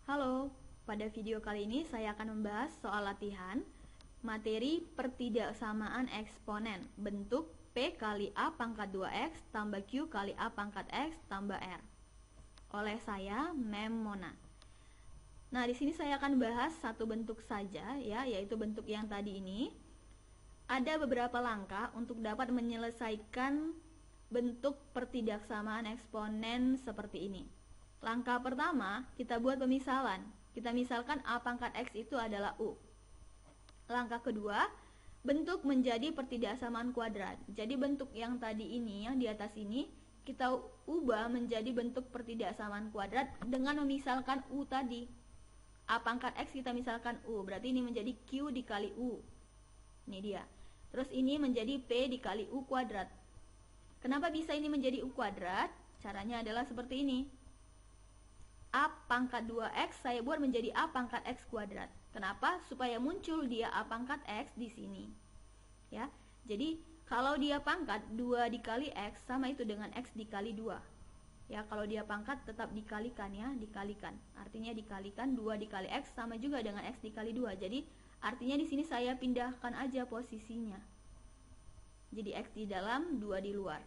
Halo, pada video kali ini saya akan membahas soal latihan materi pertidaksamaan eksponen bentuk P kali A pangkat 2X tambah Q kali A pangkat X tambah R oleh saya, Mem Mona. Nah, di sini saya akan bahas satu bentuk saja ya, yaitu bentuk yang tadi ini. Ada beberapa langkah untuk dapat menyelesaikan bentuk pertidaksamaan eksponen seperti ini. Langkah pertama, kita buat pemisalan. Kita misalkan A pangkat X itu adalah U. Langkah kedua, bentuk menjadi pertidaksamaan kuadrat. Jadi bentuk yang tadi ini, yang di atas ini, kita ubah menjadi bentuk pertidaksamaan kuadrat dengan memisalkan U tadi. A pangkat X kita misalkan U, berarti ini menjadi Q dikali U. Ini dia. Terus ini menjadi P dikali U kuadrat. Kenapa bisa ini menjadi U kuadrat? Caranya adalah seperti ini. A pangkat 2X saya buat menjadi A pangkat X kuadrat. Kenapa? Supaya muncul dia A pangkat X di sini. Ya. Jadi, kalau dia pangkat 2 dikali X sama itu dengan X dikali 2. Ya, kalau dia pangkat tetap dikalikan ya, dikalikan. Artinya dikalikan 2 dikali X sama juga dengan X dikali 2. Jadi, artinya di sini saya pindahkan aja posisinya. Jadi X di dalam, 2 di luar.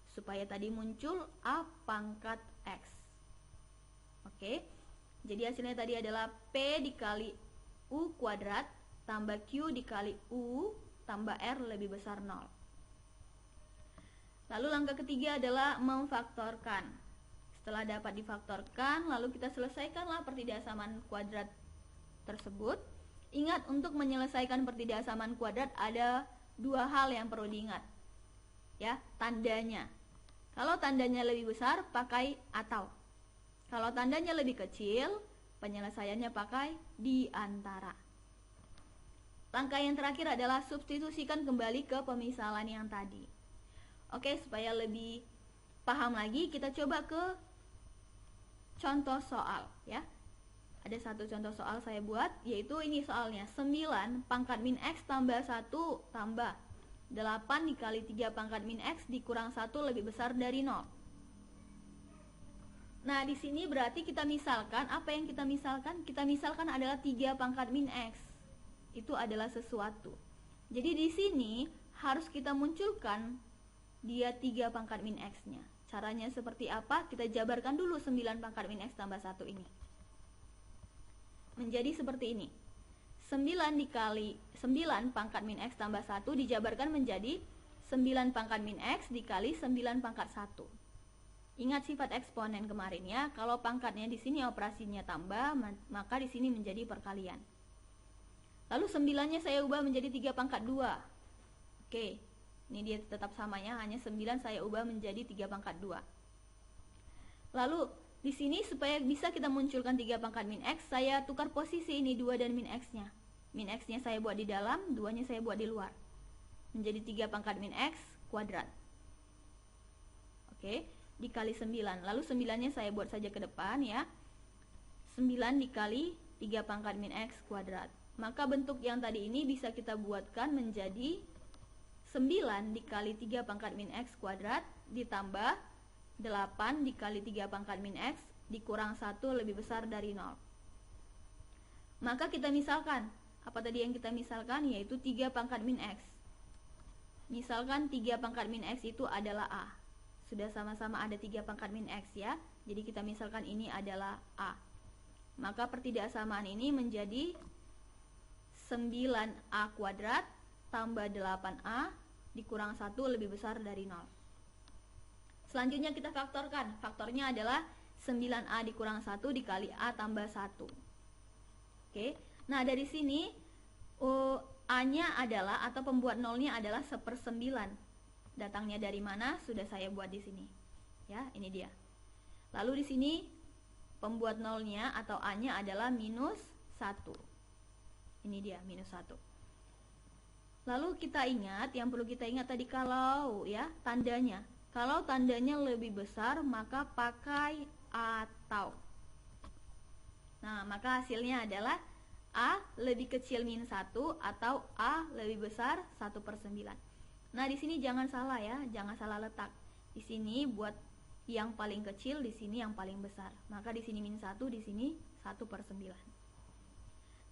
Supaya tadi muncul A pangkat X. Oke, jadi hasilnya tadi adalah P dikali U kuadrat tambah Q dikali U tambah R lebih besar 0. Lalu langkah ketiga adalah memfaktorkan. Setelah dapat difaktorkan, lalu kita selesaikanlah pertidaksamaan kuadrat tersebut. Ingat, untuk menyelesaikan pertidaksamaan kuadrat ada dua hal yang perlu diingat. Ya, tandanya. Kalau tandanya lebih besar, pakai atau. Kalau tandanya lebih kecil, penyelesaiannya pakai di antara. Langkah yang terakhir adalah substitusikan kembali ke pemisalan yang tadi. Oke, supaya lebih paham lagi, kita coba ke contoh soal ya. Ada satu contoh soal saya buat, yaitu ini soalnya 9 pangkat min X tambah 1 tambah 8 dikali 3 pangkat min X dikurang 1 lebih besar dari 0. Nah, di sini berarti kita misalkan, apa yang kita misalkan? Kita misalkan adalah 3 pangkat min X. Itu adalah sesuatu. Jadi di sini harus kita munculkan dia 3 pangkat min X-nya. Caranya seperti apa? Kita jabarkan dulu 9 pangkat min X tambah 1 ini. Menjadi seperti ini. 9 dikali 9 pangkat min X tambah 1 dijabarkan menjadi 9 pangkat min X dikali 9 pangkat 1. Ingat sifat eksponen kemarin ya, kalau pangkatnya di sini operasinya tambah, maka di sini menjadi perkalian. Lalu 9-nya saya ubah menjadi 3 pangkat 2. Oke, ini dia tetap sama ya, hanya 9 saya ubah menjadi 3 pangkat 2. Lalu di sini supaya bisa kita munculkan 3 pangkat min X, saya tukar posisi ini 2 dan min X-nya. Min X-nya saya buat di dalam, 2-nya saya buat di luar. Menjadi 3 pangkat min X kuadrat. Oke, dikali 9. Lalu 9-nya saya buat saja ke depan ya. 9 dikali 3 pangkat min X kuadrat. Maka bentuk yang tadi ini bisa kita buatkan menjadi 9 dikali 3 pangkat min X kuadrat ditambah 8 dikali 3 pangkat min X dikurang 1 lebih besar dari 0. Maka kita misalkan, apa tadi yang kita misalkan? Yaitu 3 pangkat min X. Misalkan 3 pangkat min X itu adalah A. Sudah sama-sama ada 3 pangkat min X ya. Jadi kita misalkan ini adalah A. Maka pertidaksamaan ini menjadi 9A kuadrat tambah 8A dikurang 1 lebih besar dari 0. Selanjutnya kita faktorkan. Faktornya adalah 9A dikurang 1 dikali A tambah 1. Oke. Nah, dari sini A-nya adalah, atau pembuat nolnya adalah 1/9. Datangnya dari mana? Sudah saya buat di sini. Ya, ini dia. Lalu di sini pembuat nolnya atau A-nya adalah minus 1. Ini dia, minus 1. Lalu kita ingat, yang perlu kita ingat tadi kalau ya, tandanya. Kalau tandanya lebih besar, maka pakai atau. Nah, maka hasilnya adalah A lebih kecil min 1 atau A lebih besar 1/9. Nah, di sini jangan salah ya, jangan salah letak. Di sini buat yang paling kecil, di sini yang paling besar. Maka di sini min 1, di sini 1/9.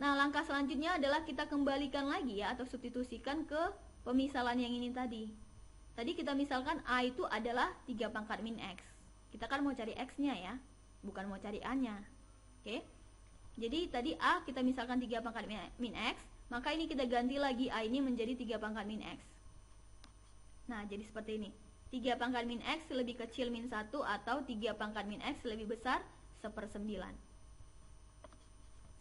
Nah, langkah selanjutnya adalah kita kembalikan lagi ya, atau substitusikan ke pemisalan yang ini tadi. Tadi kita misalkan A itu adalah 3 pangkat min X. Kita kan mau cari X-nya ya, bukan mau cari A-nya. Oke? Jadi tadi A kita misalkan 3 pangkat min X, maka ini kita ganti lagi A ini menjadi 3 pangkat min X. Nah, jadi seperti ini. 3 pangkat min X lebih kecil min 1 atau 3 pangkat min X lebih besar 1/9.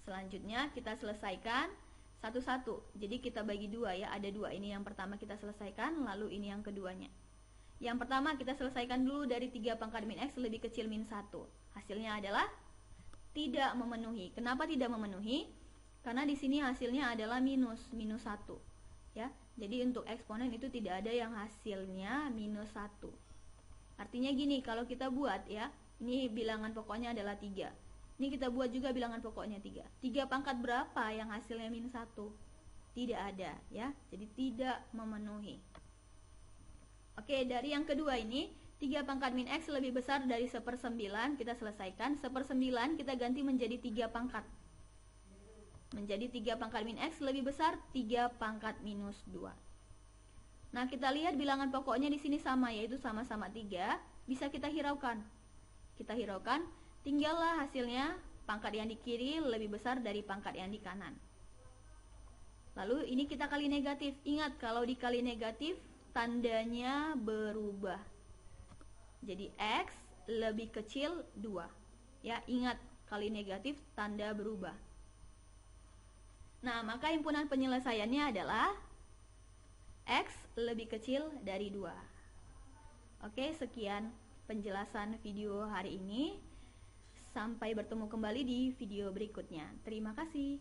Selanjutnya kita selesaikan satu-satu. Jadi kita bagi dua ya, ada dua. Ini yang pertama kita selesaikan, lalu ini yang keduanya. Yang pertama kita selesaikan dulu dari 3 pangkat min X lebih kecil min 1. Hasilnya adalah tidak memenuhi. Kenapa tidak memenuhi? Karena di sini hasilnya adalah minus 1 ya. Jadi untuk eksponen itu tidak ada yang hasilnya minus 1. Artinya gini, kalau kita buat ya, ini bilangan pokoknya adalah 3. Ini kita buat juga bilangan pokoknya 3. 3 pangkat berapa yang hasilnya min 1? Tidak ada ya. Jadi tidak memenuhi. Oke, dari yang kedua ini 3 pangkat min X lebih besar dari 1/9. Kita selesaikan. 1/9 kita ganti menjadi 3 pangkat. Menjadi 3 pangkat min X lebih besar 3 pangkat minus 2. Nah, kita lihat bilangan pokoknya di sini sama, yaitu sama-sama 3. Bisa kita hiraukan. Kita hiraukan, tinggallah hasilnya pangkat yang di kiri lebih besar dari pangkat yang di kanan. Lalu ini kita kali negatif. Ingat, kalau dikali negatif tandanya berubah. Jadi X lebih kecil 2. Ya, ingat, kali negatif tanda berubah. Nah, maka himpunan penyelesaiannya adalah X lebih kecil dari 2. Oke, sekian penjelasan video hari ini. Sampai bertemu kembali di video berikutnya. Terima kasih.